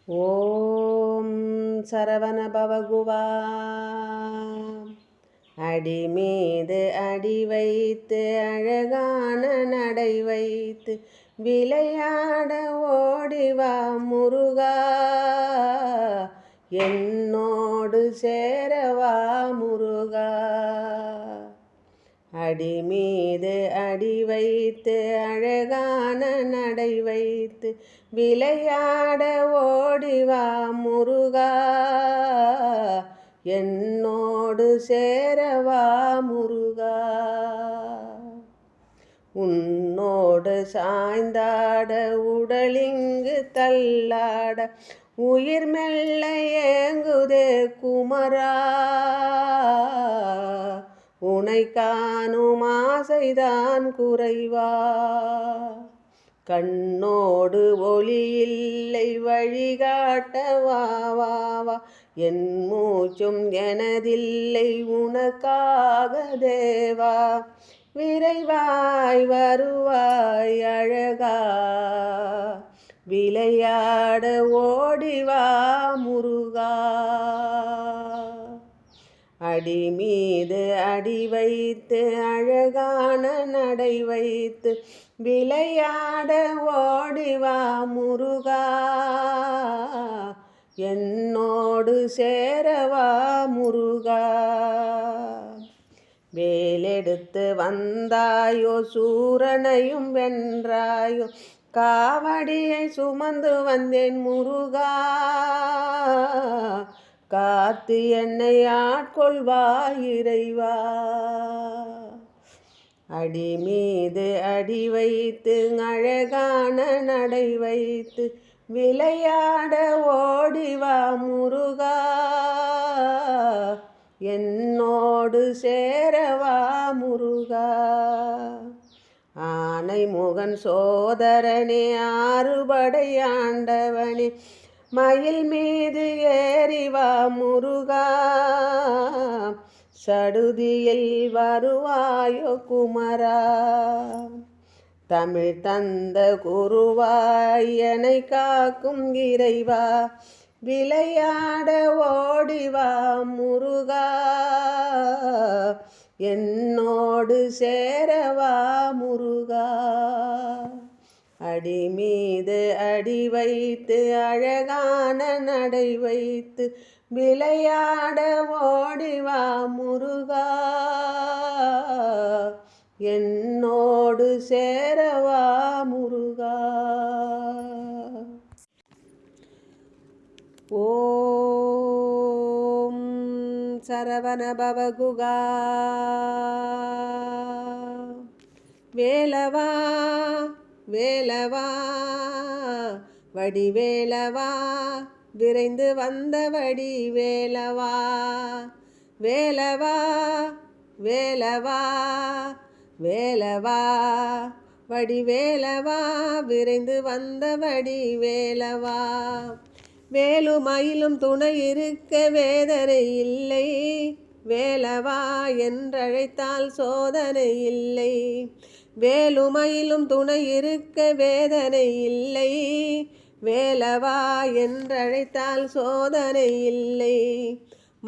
ஓம் சரவண பவகுவா. அடி மீது அடி வைத்து அழகான நடை வைத்து விளையாட ஓடிவா முருகா, என்னோடு சேரவா முருகா. அடி மீது அடி வைத்து அழகான நடை வைத்து விளையாட ஓடிவா முருகா, என்னோடு சேரவா முருகா. உன்னோடு சாய்ந்தாட உடலிங்கு தள்ளாட உயிர் மெல்ல ஏங்குதே குமரா, உனை காணும் ஆசைதான் குறைவா. கண்ணோடு ஒளி இல்லை வழிகாட்ட வா வா வா, என் மூச்சும் எனதில்லை உனக்காக தேவா. விரைவாய் வருவாய் அழகா, விளையாட ஓடிவா முருகா. அடி மீது அடி வைத்து அழகான நடை வைத்து விளையாட ஓடிவா முருகா, என்னோடு சேரவா முருகா. வேலெடுத்து வந்தாயோ சூரனையும் வென்றாயோ, காவடியை சுமந்து வந்தேன் முருகா, காத்து என்னை ஆட்கொள்வாய் இறைவா. அடி மீது அடி வைத்து அழகான நடை வைத்து விளையாட ஓடிவா முருகா, என்னோடு சேரவா முருகா. ஆனை முகன் சோதரனே ஆறுபடை ஆண்டவனே, மயில் மீது ஏறிவா முருகா, சடுதியில் வருவாயோ குமரா. தமிழ் தந்த குருவாய் என்னை காக்கும் இறைவா, விளையாட ஓடிவா முருகா, என்னோடு சேரவா முருகா. அடி மீது அடி வைத்து அழகான நடை வைத்து விளையாட ஓடிவா முருகா, என்னோடு சேரவா முருகா. ஓம் சரவண பவகுகா. வேலவா வேலவா வடிவேலவா, விரைந்து வந்த வடிவேலவா. வேலவா வேலவா வேலவா வடிவேலவா, விரைந்து வந்த வடிவேலவா. வேலுமயிலும் துணை இருக்க வேதனை இல்லை, வேலவா என்றழைத்தால் சோதனை இல்லை. வேலுமயிலும் துணை இருக்க வேதனை இல்லை, வேலவா என்றழைத்தால் சோதனை இல்லை.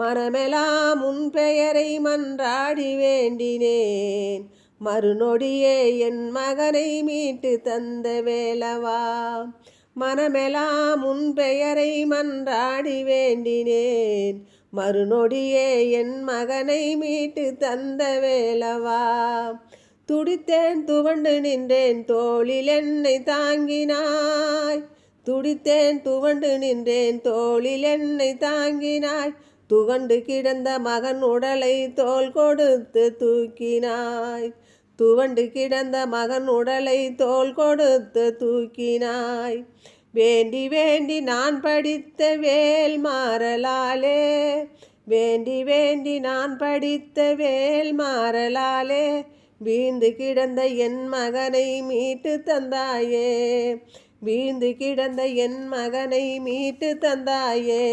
மனமெல்லாம் உன் பெயரை மன்றாடி வேண்டினேன், மறுநொடியே என் மகனை மீட்டு தந்த வேலவா. மனமெல்லாம் உன் பெயரை மன்றாடி வேண்டினேன், மறுநொடியே என் மகனை மீட்டு தந்த வேலவா. துடித்தேன் துவண்டு நின்றேன் தோளில் என்னை தாங்கினாய், துடித்தேன் துவண்டு நின்றேன் தோளில் என்னை தாங்கினாய். துவண்டு கிடந்த மகன் உடலை தோள் கொடுத்து தூக்கினாய், துவண்டு கிடந்த மகன் உடலை தோள் கொடுத்து தூக்கினாய். வேண்டி வேண்டி நான் படித்த வேல் மாறலாலே, வேண்டி வேண்டி நான் படித்த வேல் மாறலாலே, வீழ்ந்து கிடந்த என் மகனை மீட்டு தந்தாயே, வீழ்ந்து கிடந்த என் மகனை மீட்டு தந்தாயே.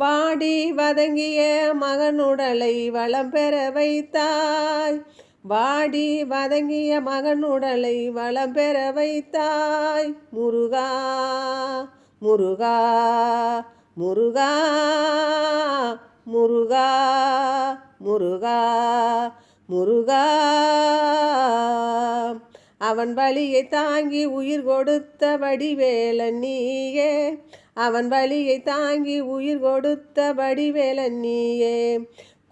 வாடி வதங்கிய மகனுடலை வளம் பெற வைத்தாய், வாடி வதங்கிய மகனுடலை வளம் பெற வைத்தாய். முருகா முருகா முருகா முருகா முருகா முருகா. அவன் வலியை தாங்கி உயிர் கொடுத்த வடிவேலன் நீயே, அவன் வலியை தாங்கி உயிர் கொடுத்த வடிவேலன் நீயே.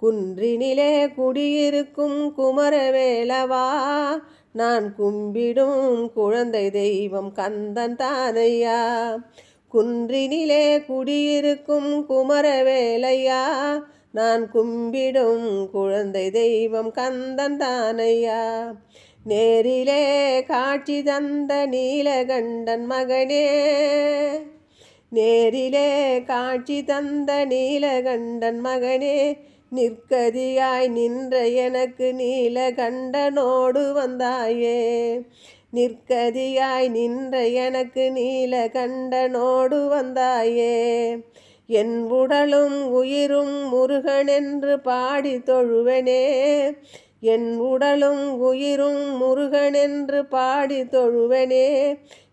குன்றினிலே குடியிருக்கும் குமரவேலவா, நான் கும்பிடும் குழந்தை தெய்வம் கந்தன் தானையா. குன்றினிலே குடியிருக்கும் குமரவேலையா, நான் கும்பிடும் குழந்தை தெய்வம் கந்தன் தானையா. நேரிலே காட்சி தந்த நீலகண்டன் மகனே, நேரிலே காட்சி தந்த நீலகண்டன் மகனே. நிற்கதியாய் நின்ற எனக்கு நீலகண்டனோடு வந்தாயே, நிற்கதியாய் நின்ற எனக்கு நீலகண்டனோடு வந்தாயே. என் உடலும் உயிரும் முருகனென்று பாடி தொழுவனே, என் உடலும் உயிரும் முருகனென்று பாடி தொழுவனே.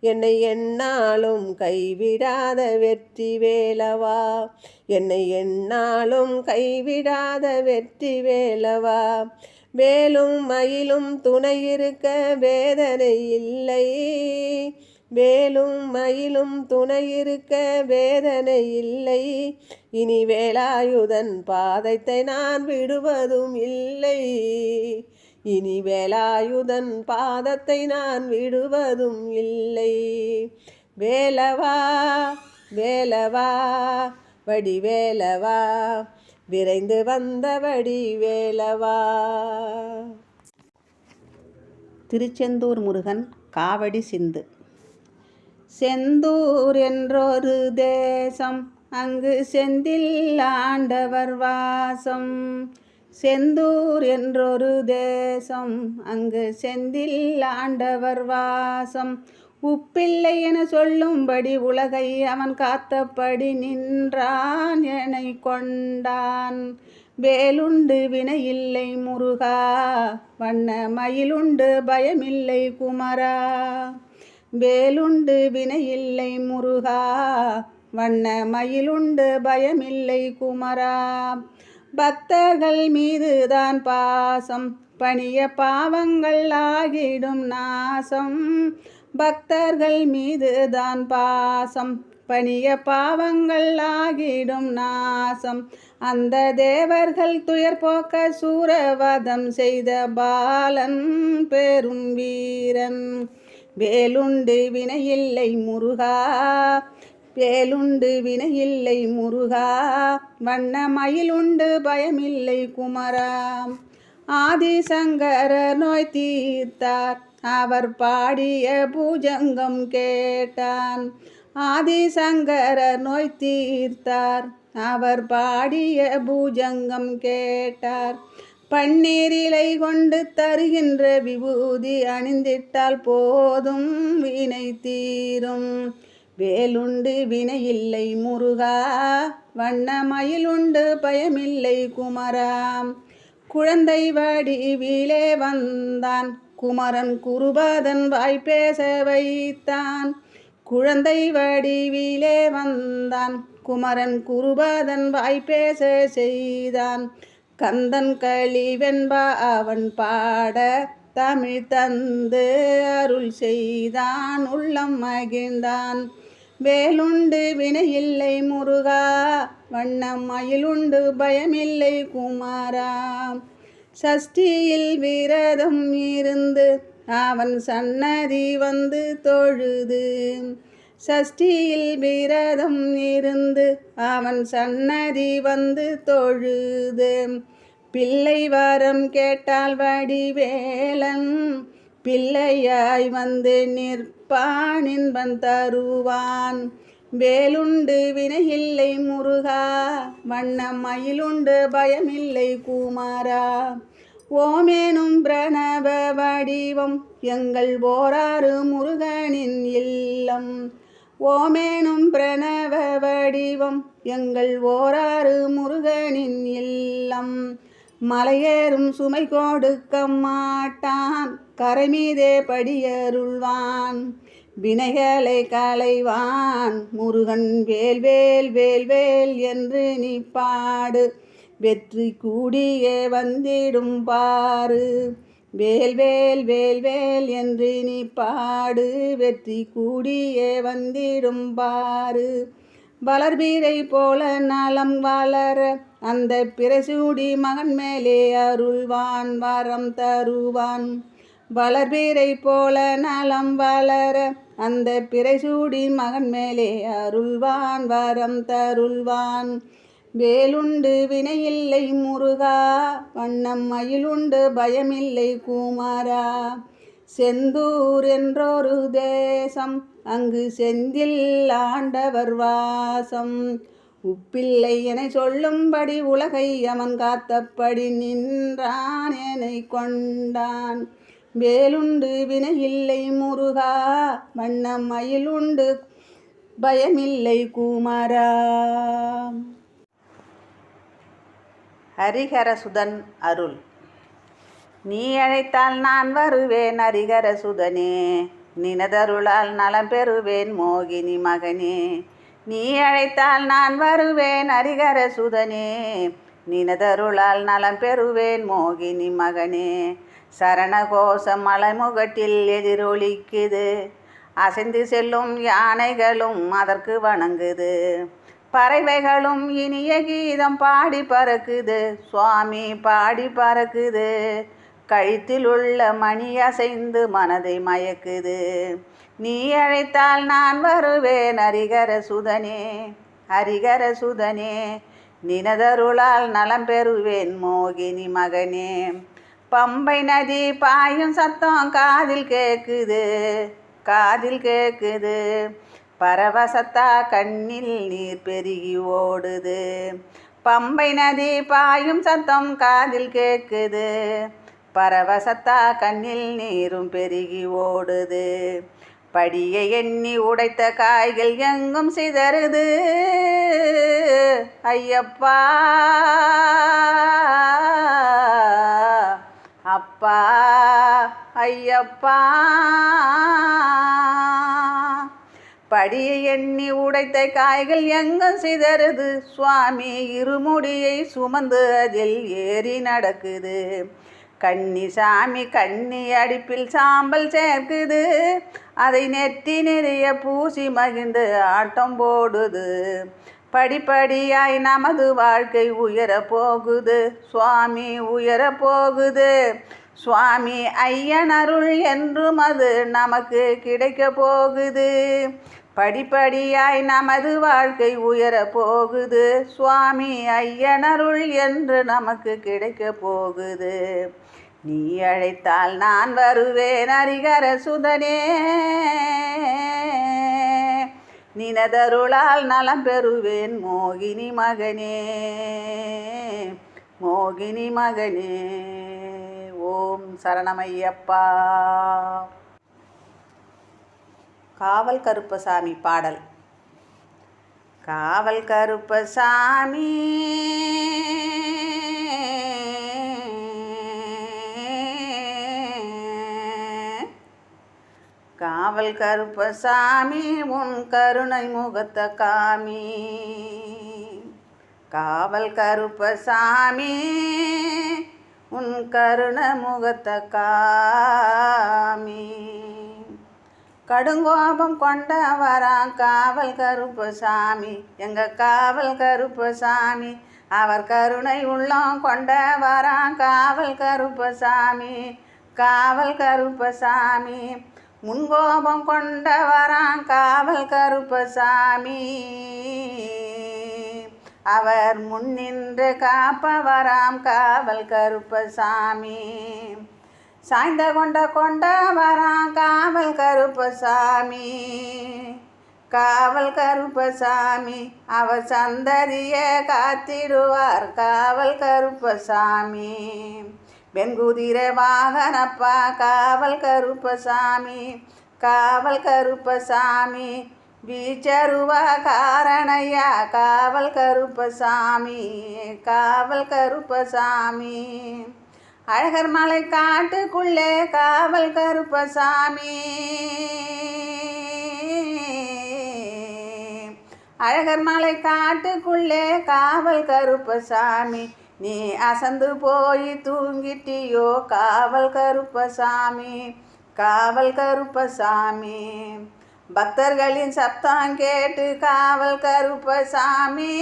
என்னை எந்நாளும் கைவிடாத வெற்றி வேலவா, என்னை எந்நாளும் கைவிடாத வெற்றி வேலவா. வேலும் மயிலும் துணை இருக்க வேதனை இல்லை, வேலும் மயிலும் துணை இருக்க வேதனை இல்லை. இனி வேலாயுதன் பாதத்தை நான் விடுவதும் இல்லை, இனி வேலாயுதன் பாதத்தை நான் விடுவதும் இல்லை. வேலவா வேலவா வடிவேலவா, விரைந்து வந்த வடிவேலவா. திருச்செந்தூர் முருகன் காவடி சிந்து. செந்தூர் என்றொரு தேசம், அங்கு செந்தில் ஆண்டவர் வாசம். செந்தூர் என்றொரு தேசம், அங்கு செந்தில் ஆண்டவர் வாசம். உப்பில்லை என சொல்லும்படி உலகை அவன் காத்தபடி நின்றான், என்னை கொண்டான். வேலுண்டு வினையில்லை முருகா, வண்ண மயிலுண்டு பயமில்லை குமரா. வேலுண்டு வினையில்லை முருகா, வண்ண மயிலுண்டு பயமில்லை குமரா. பக்தர்கள் மீதுதான் பாசம், பணிய பாவங்கள் ஆகிடும் நாசம். பக்தர்கள் மீதுதான் பாசம், பணிய பாவங்கள் ஆகிடும் நாசம். அந்த தேவர்கள் துயர் போக்க சூரவதம் செய்த பாலன் பெரும் வீரன். வேலுண்டு வினையில்லை முருகா, வேலுண்டு வினையில்லை முருகா, வண்ண மயிலுண்டு பயமில்லை குமரா. ஆதிசங்கர நோய் தீர்த்தார், அவர் பாடிய பூஜங்கம் கேட்டான். ஆதிசங்கர நோய் தீர்த்தார், அவர் பாடிய பூஜங்கம் கேட்டார். பன்னீரிலை கொண்டு தருகின்ற விபூதி அணிந்திட்டால் போதும் வினை தீரும். வேலுண்டு வினையில்லை முருகா, வண்ண மயிலுண்டு பயமில்லை குமரா. குழந்தை வடிவிலே வந்தான், குமரன் குருபதன் வாய்ப்பேச வைத்தான். குழந்தை வடிவிலே வந்தான், குமரன் குருபதன் வாய்ப்பேச செய்தான். கந்தன் களிவென்பா அவன் பாட தமிழ் தந்து அருள் செய்தான், உள்ளம் மகிழ்ந்தான். வேலுண்டு வினையில்லை முருகா, வண்ணம் மயிலுண்டு பயமில்லை குமாரா. சஷ்டியில் விரதம் இருந்து அவன் சன்னதி வந்து தொழுது, சஷ்டியில் விரதம் இருந்து அவன் சன்னதி வந்து தொழுது. பிள்ளை வரம் கேட்டால் வடிவேலன் பிள்ளையாய் வந்து நிற்பான், இன்பன் தருவான். வேலுண்டு வினையில்லை முருகா, வண்ண மயிலுண்டு பயமில்லை குமாரா. ஓமேனும் பிரணவ வடிவம் எங்கள் ஓராறு முருகனின் இல்லம். ஓமேனும் பிரணவ வடிவம் எங்கள் ஓராறு முருகனின் இல்லம். மலையேறும் சுமை கொடுக்க மாட்டான், கரை மீதே படியருள்வான். வினைகளை களைவான் முருகன் வேல் வேல் வேல் வேல் என்று நீ பாடு, வெற்றி கூடியே வந்திடும் பாரு. வேல் வேல் வேல் வேல் என்று நீ பாடு, வெற்றி கூடியே வந்திடும் பாரு. வளர்பீரை போல நலம் வளர அந்த பிறைசூடி மகன் மேலே அருள்வான் வரம் தருவான். வளர்பீரை போல நலம் வளர அந்த பிறைசூடி மகன் மேலே அருள்வான் வரம் தருள்வான். வேலுண்டு வினையில்லை முருகா, வண்ணம் மயிலுண்டு பயமில்லை குமாரா. செந்தூர் என்றொரு தேசம், அங்கு செந்தில் ஆண்டவர் வாசம். உப்பில்லை என சொல்லும்படி உலகை அவன் காத்தபடி நின்றான் என்னை கொண்டான். வேலுண்டு வினையில்லை முருகா, வண்ணம் மயிலுண்டு பயமில்லை குமாரா. ஹரிஹரசுதன் அருள். நீ அழைத்தால் நான் வருவேன் ஹரிஹரசுதனே, நினதருளால் நலம் பெறுவேன் மோகினி மகனே. நீ அழைத்தால் நான் வருவேன் ஹரிஹரசுதனே, நினதருளால் நலம் பெறுவேன் மோகினி மகனே. சரணகோஷம் மலைமுகட்டில் எதிரொலிக்குது, அசைந்து செல்லும் யானைகளும் அதற்கு வணங்குது. பறவைகளும் இனிய கீதம் பாடி பறக்குது, சுவாமி பாடி பறக்குது. கழுத்தில் உள்ள மணி அசைந்து மனதை மயக்குது. நீ அழைத்தால் நான் வருவேன் ஹரிஹரசுதனே, ஹரிஹரசுதனே. நினதருளால் நலம் பெறுவேன் மோகினி மகனே. பம்பை நதி பாயும் சத்தம் காதில் கேட்குது, காதில் கேட்குது. பரவசத்தா கண்ணில் நீர் பெருகி ஓடுது. பம்பை நதி பாயும் சத்தம் காதில் கேட்குது, பரவசத்தா கண்ணில் நீரும் பெருகி ஓடுது. படியை எண்ணி உடைத்த காய்கள் எங்கும் சிதறுது. ஐயப்பா அப்பா ஐயப்பா. படியை எண்ணி உடைத்த காய்கள் எங்கும் சிதறுது, சுவாமி இருமுடியை சுமந்து அதில் ஏறி நடக்குது. கன்னி சாமி கன்னி அடுப்பில் சாம்பல் சேர்க்குது, அதை நெற்றி நிறைய பூசி மகிழ்ந்து ஆட்டம் போடுது. படிப்படியாய் நமது வாழ்க்கை உயர போகுது, சுவாமி உயர போகுது. சுவாமி ஐயன் அருள் என்றும் அது நமக்கு கிடைக்க போகுது. படிப்படியாய் நமது வாழ்க்கை உயர போகுது, சுவாமி ஐயன் அருள் என்று நமக்கு கிடைக்க போகுது. நீ அழைத்தால் நான் வருவேன் ஹரிஹரசுதனே, நினதருளால் நலம் பெறுவேன் மோகினி மகனே, மோகினி மகனே. ஓம் சரணமையப்பா. காவல் கருப்பசாமி பாடல். காவல் கருப்பசாமி காவல் கருப்பசாமி உன் கருணை முகத்த காமி. காவல் கருப்பசாமி உன் கருண முகத்த காமி. கடுங்கோபம் கொண்ட வரான் காவல் கருப்பசாமி, எங்க காவல் கருப்பசாமி. அவர் கருணை உள்ளம் கொண்ட வரான் காவல் கருப்பசாமி, காவல் கருப்பசாமி. முன்கோபம் கொண்ட வரான் காவல் கருப்பசாமி, அவர் முன்னின்று காப்பவராம் காவல் கருப்பசாமி. சாய்ந்த கொண்ட வரான் காவல் கருப்பசாமி, காவல் கருப்பசாமி. அவர் சந்ததிய காத்திடுவார் காவல் கருப்பசாமி. வெண்குதிரை வாகனப்பா காவல் கருப்பசாமி, காவல் கருப்பசாமி. வீச்சருவ காரணையா காவல் கருப்பசாமி, காவல் கருப்பசாமி. அழகர் மலை காட்டுக்குள்ளே காவல் கருப்பசாமி, அழகர் மலை காட்டுக்குள்ளே காவல் கருப்பசாமி, நீ அசந்து போய் தூங்கிட்டியோ காவல் கருப்பசாமி, காவல் கருப்பசாமி. பக்தர்களின் சப்தம் கேட்டு காவல் கருப்பசாமி,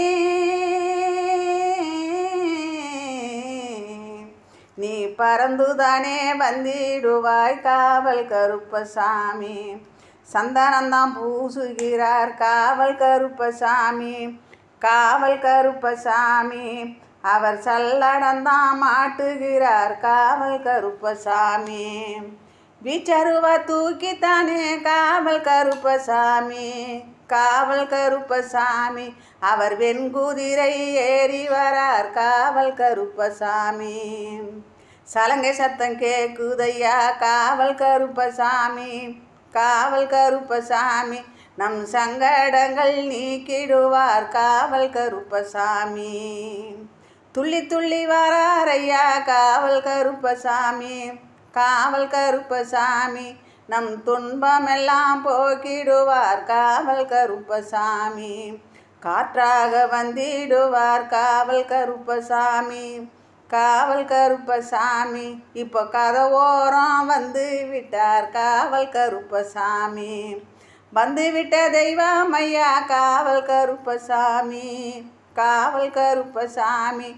நீ பறந்துதானே வந்திடுவாய் காவல் கருப்பசாமி. சந்தனந்தான் பூசுகிறார் காவல் கருப்பசாமி, காவல் கருப்பசாமி. அவர் சல்லடந்தான் மாட்டுகிறார் காவல் கருப்பசாமி. வீச்சருவ தூக்கித்தானே காவல் கருப்பசாமி, காவல் கருப்பசாமி. அவர் வெண்குதிரை ஏறி வரார் காவல் கருப்பசாமி. சலங்கை சத்தம் கேக்குதையா காவல் கருப்பசாமி, காவல் கருப்பசாமி. நம் சங்கடங்கள் நீக்கிடுவார் காவல் கருப்பசாமி. துள்ளி துள்ளி வராரையா காவல் கருப்பசாமி, காவல் கருப்பசாமி. நம் துன்பமெல்லாம் போக்கிடுவார் காவல் கருப்பசாமி. காற்றாக வந்திடுவார் காவல் கருப்பசாமி, காவல் கருப்பசாமி. இப்போ கதவோரம் வந்து விட்டார் காவல் கருப்பசாமி. வந்துவிட்ட தெய்வம் ஐயா காவல் கருப்பசாமி, காவல் கருப்பசாமி.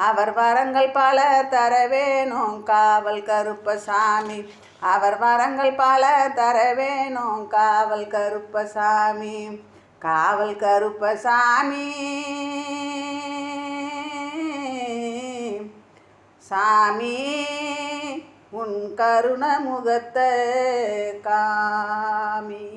அவர் வரங்கள் பல தர வேணும் காவல் கருப்பசாமி, அவர் வரங்கள் பல தர வேணும் காவல் கருப்பசாமி, காவல் கருப்பசாமி. சாமி உன் கருண முகத்தை காமி.